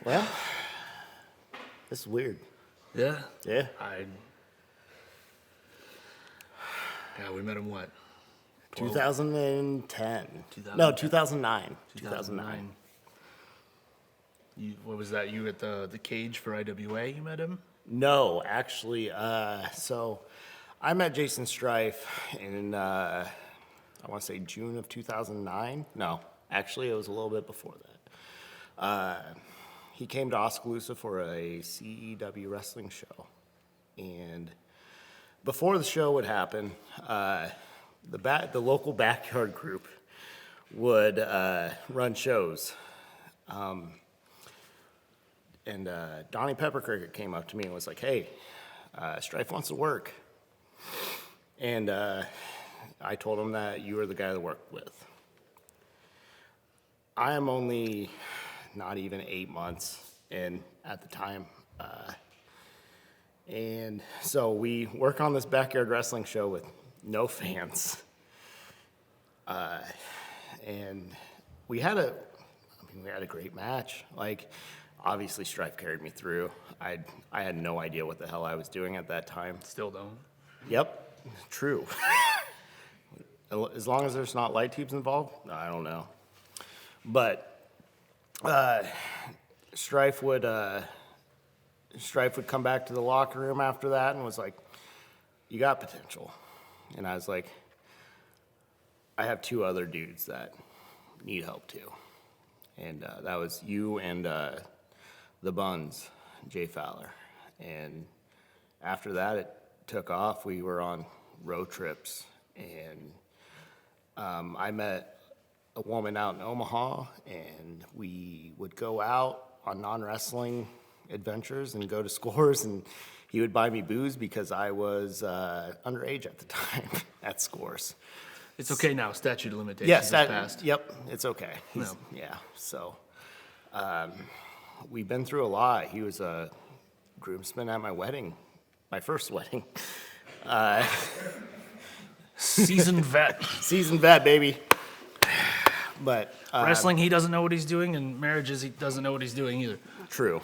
Well, this is weird. Yeah? Yeah. Yeah, we met him what? 2010. No, 2009. 2009. What was that? You at the cage for IWA you met him? No, actually, so I met Jaysin Strife in, I want to say June of 2009. No, actually, it was a little bit before that. He came to Oskaloosa for a CEW wrestling show. And before the show would happen, the local backyard group would run shows. And Donnie Peppercricket came up to me and was like, hey, Strife wants to work. And I told him that you were the guy to work with. I am only not even 8 months in at the time. And so we work on this backyard wrestling show with no fans. And we had a great match. Like, obviously Strife carried me through. I had no idea what the hell I was doing at that time. Still don't. Yep, true. As long as there's not light tubes involved, I don't know. But Strife would come back to the locker room after that and was like, you got potential. And I was like, I have 2 other dudes that need help too. And that was you and the Buns, Jay Fowler. And after that, it took off. We were on road trips. And I met a woman out in Omaha, and we would go out on non-wrestling adventures and go to Scores, and he would buy me booze because I was underage at the time at Scores. It's okay now. Statute of limitations Yes, has passed. Yep, it's okay. Yeah, so we've been through a lot. He was a groomsman at my wedding, my first wedding. Seasoned vet. Seasoned vet, baby. But Wrestling, he doesn't know what he's doing, and marriages, he doesn't know what he's doing either. True.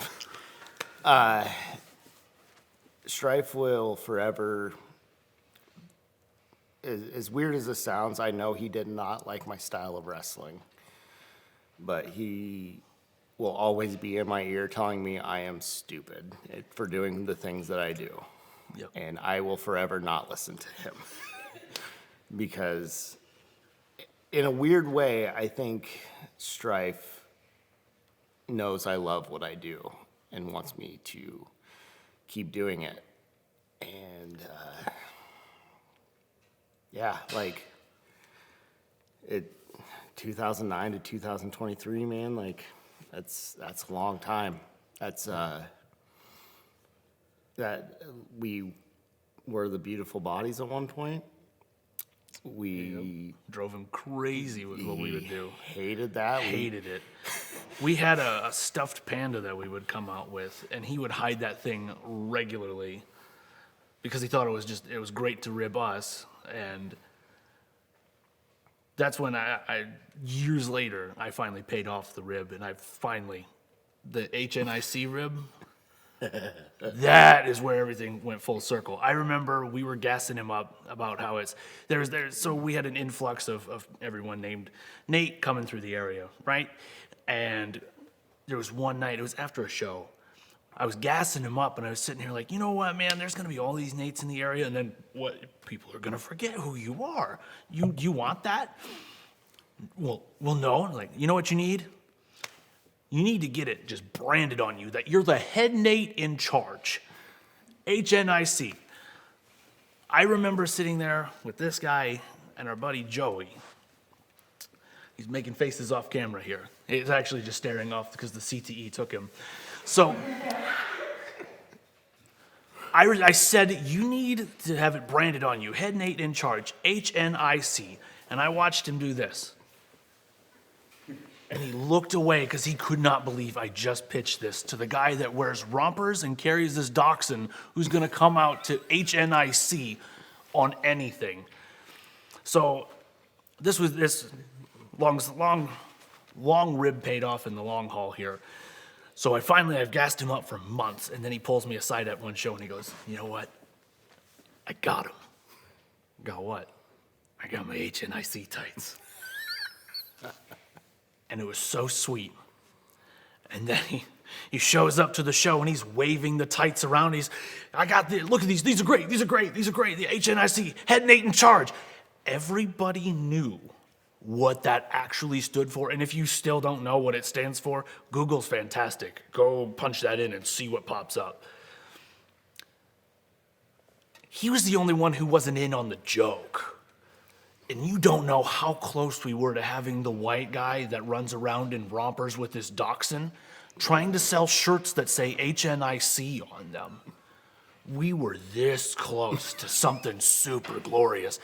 Strife will forever, as weird as this sounds, I know he did not like my style of wrestling, but he will always be in my ear telling me I am stupid for doing the things that I do. Yep. And I will forever not listen to him. Because in a weird way, I think Strife knows I love what I do and wants me to keep doing it. And yeah, like 2009 to 2023, man, like that's a long time. That's that we were the beautiful bodies at one point. We drove him crazy with what we would do. Hated that. Hated it. We had a stuffed panda that we would come out with, and he would hide that thing regularly because he thought it was great to rib us. And that's when I years later, I finally paid off the rib, and the HNIC rib, that is where everything went full circle. I remember we were gassing him up about how so we had an influx of everyone named Nate coming through the area, right? And there was one night, it was after a show, I was gassing him up, and I was sitting here like, you know what, man, there's going to be all these Nates in the area, and then what? People are going to forget who you are. You want that? Well, no. Like, you know what you need? You need to get it just branded on you that you're the head Nate in charge. HNIC. I remember sitting there with this guy and our buddy Joey. He's making faces off camera here. He's actually just staring off because the CTE took him. So I said, you need to have it branded on you. Head Nate in charge, HNIC. And I watched him do this. And he looked away because he could not believe I just pitched this to the guy that wears rompers and carries this dachshund who's going to come out to HNIC on anything. So this long rib paid off in the long haul here. So I've gassed him up for months, and then he pulls me aside at one show and he goes, you know what? I got him. Got what? I got my HNIC tights. And it was so sweet. And then he shows up to the show and he's waving the tights around. Look at these are great, the HNIC, head Nate in charge. Everybody knew what that actually stood for. And if you still don't know what it stands for, Google's fantastic. Go punch that in and see what pops up. He was the only one who wasn't in on the joke. And you don't know how close we were to having the white guy that runs around in rompers with his dachshund trying to sell shirts that say HNIC on them. We were this close to something super glorious.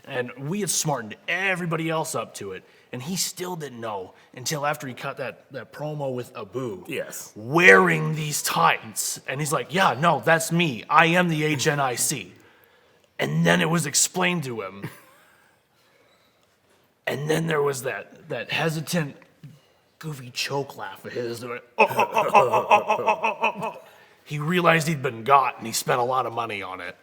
And we had smartened everybody else up to it. And he still didn't know until after he cut that promo with Abu. Yes. Wearing these tights. And he's like, yeah, no, that's me. I am the HNIC. And then it was explained to him. And then there was that hesitant, goofy choke laugh of his. He realized he'd been got, and he spent a lot of money on it.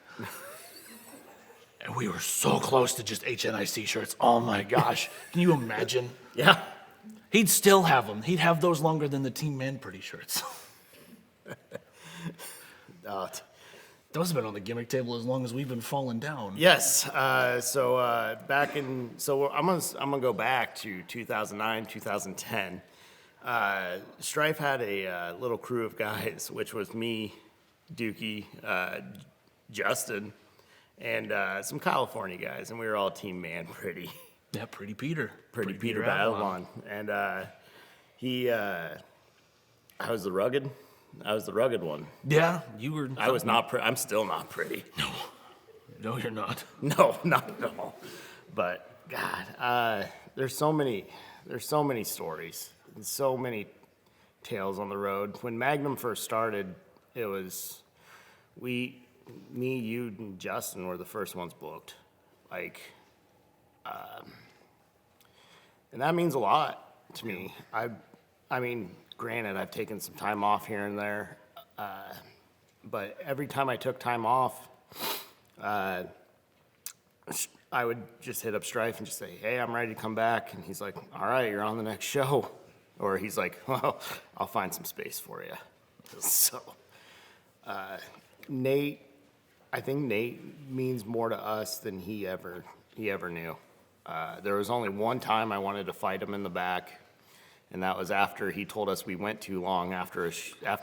And we were so close to just HNIC shirts. Oh my gosh. Can you imagine? Yeah. He'd still have them. He'd have those longer than the Team Man Pretty shirts. Those have been on the gimmick table as long as we've been falling down. Yes. I'm gonna go back to 2009, 2010. Strife had a little crew of guys, which was me, Dookie, Justin, and some California guys, and we were all Team Man Pretty. Yeah, Pretty Peter. Pretty Peter Babylon. And I was the rugged one. Yeah, you were. I was not I'm still not pretty. No, you're not. No, not at all. But God, there's so many stories, and so many tales on the road. When Magnum first started, it was me, you, and Justin were the first ones booked. And that means a lot to me. I mean, granted, I've taken some time off here and there, but every time I took time off, I would just hit up Strife and just say, hey, I'm ready to come back. And he's like, all right, you're on the next show. Or he's like, well, I'll find some space for you. So, Nate, I think Nate means more to us than he ever knew. There was only one time I wanted to fight him in the back, and that was after he told us we went too long, after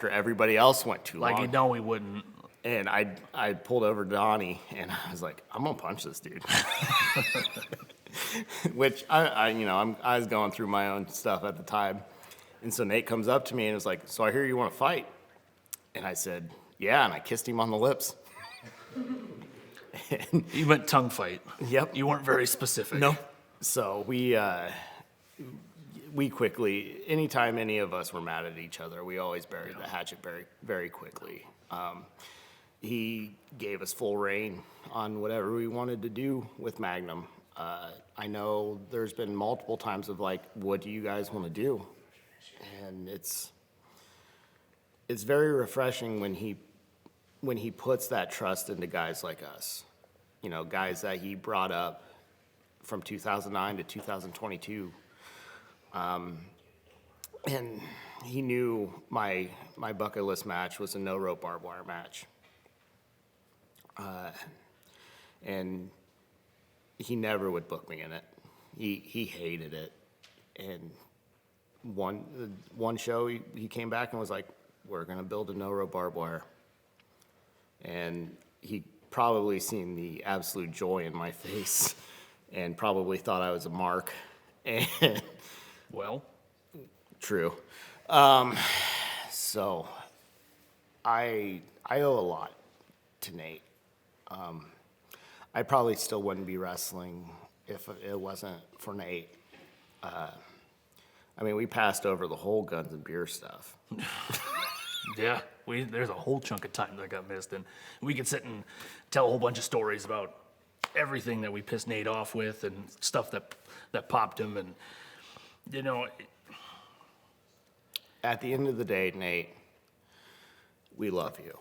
everybody else went too long. Like, you know we wouldn't. And I pulled over Donnie, and I was like, I'm gonna punch this dude. Which I was going through my own stuff at the time, and so Nate comes up to me and was like, so I hear you want to fight, and I said, yeah, and I kissed him on the lips. You went tongue fight. Yep. You weren't very specific. No. So we quickly, anytime any of us were mad at each other, we always buried the hatchet very, very quickly. He gave us full reign on whatever we wanted to do with Magnum. I know there's been multiple times of like, what do you guys want to do? And it's very refreshing when he puts that trust into guys like us. You know, guys that he brought up from 2009 to 2022. And he knew my bucket list match was a no rope barbed wire match. And he never would book me in it. He hated it. And one show he came back and was like, we're gonna build a no rope barbed wire. And he probably seen the absolute joy in my face and probably thought I was a mark. And Well, true. So I owe a lot to Nate. I probably still wouldn't be wrestling if it wasn't for Nate. I mean, we passed over the whole guns and beer stuff. yeah, there's a whole chunk of time that got missed, and we could sit and tell a whole bunch of stories about everything that we pissed Nate off with and stuff that popped him, and you know. at the end of the day, Nate, we love you.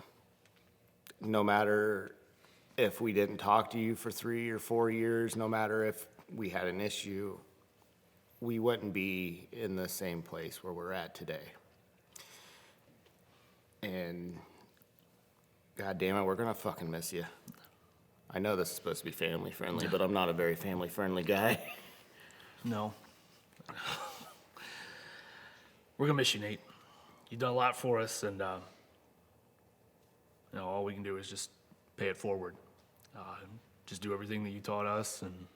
No matter if we didn't talk to you for 3 or 4 years, no matter if we had an issue, we wouldn't be in the same place where we're at today. And God damn it, we're gonna fucking miss you. I know this is supposed to be family friendly, but I'm not a very family friendly guy. No. We're gonna miss you, Nate. You've done a lot for us, and all we can do is just pay it forward. Just do everything that you taught us, and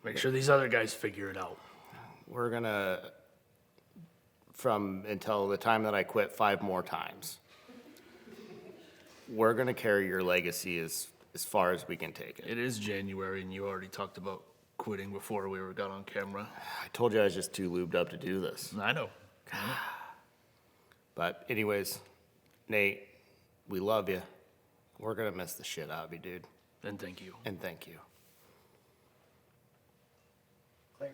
make sure these other guys figure it out. We're gonna, until the time that I quit 5 more times, we're gonna carry your legacy as far as we can take it. It is January, and you already talked about quitting before we got on camera. I told you I was just too lubed up to do this. I know. But anyways, Nate, we love you. We're gonna miss the shit out of you, dude. And thank you. And thank you. Thank